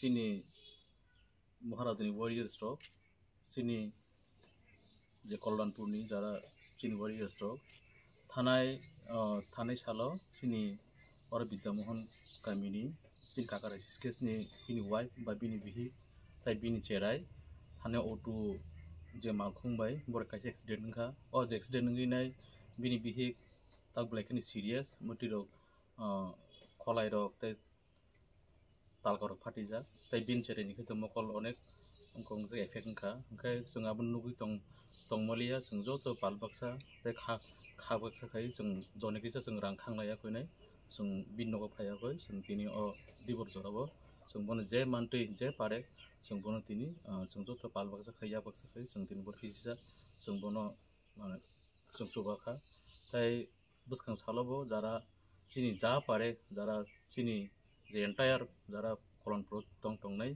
sini महाराजानि warriors rok sini je Kollanpurni jara sini warriors rok thanai salo sini ora Bidyamohon gamini sini kakara skes ni bini wife ba bini bihi tai bini cherai thane auto je malkhung bai bor kaise accident ngkha o je accident ngi nai bini bihi tak blackni serious muti rok kholai rok tai talkorok phatijak tai bin cherai ni khito mokol onek ongkong je effect ngkha angkai jong abon nugui tongmolia jong joto palbaksa tai khakbaksa khai jong jonekisa jong rang khanglaya koinai jong bin nogo phayakoi jong tini o dibor jorabo jong bono je mantui je pare jong bono tini jong joto palbaksa khai yakbaksa khai jong tini bor kisijak jong bono jong chubakha tai bwskang salobo jara chini ja pare jara chini je entire jara Kollanpur tongnai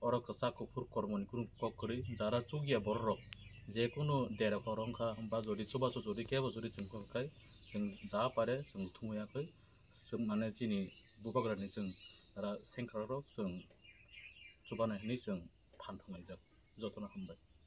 oro kwchak kuphur kormoni kok kwrwi jara chugia borok rok je kono dera korongkha ba jodi chubachu jodi kebo jodi chungkha jong ja pare jong thumuyakoi jong mane chini bubagrani jong jara sengkra rok jong chubana hinui jong phan thungnai jak jotona hambai।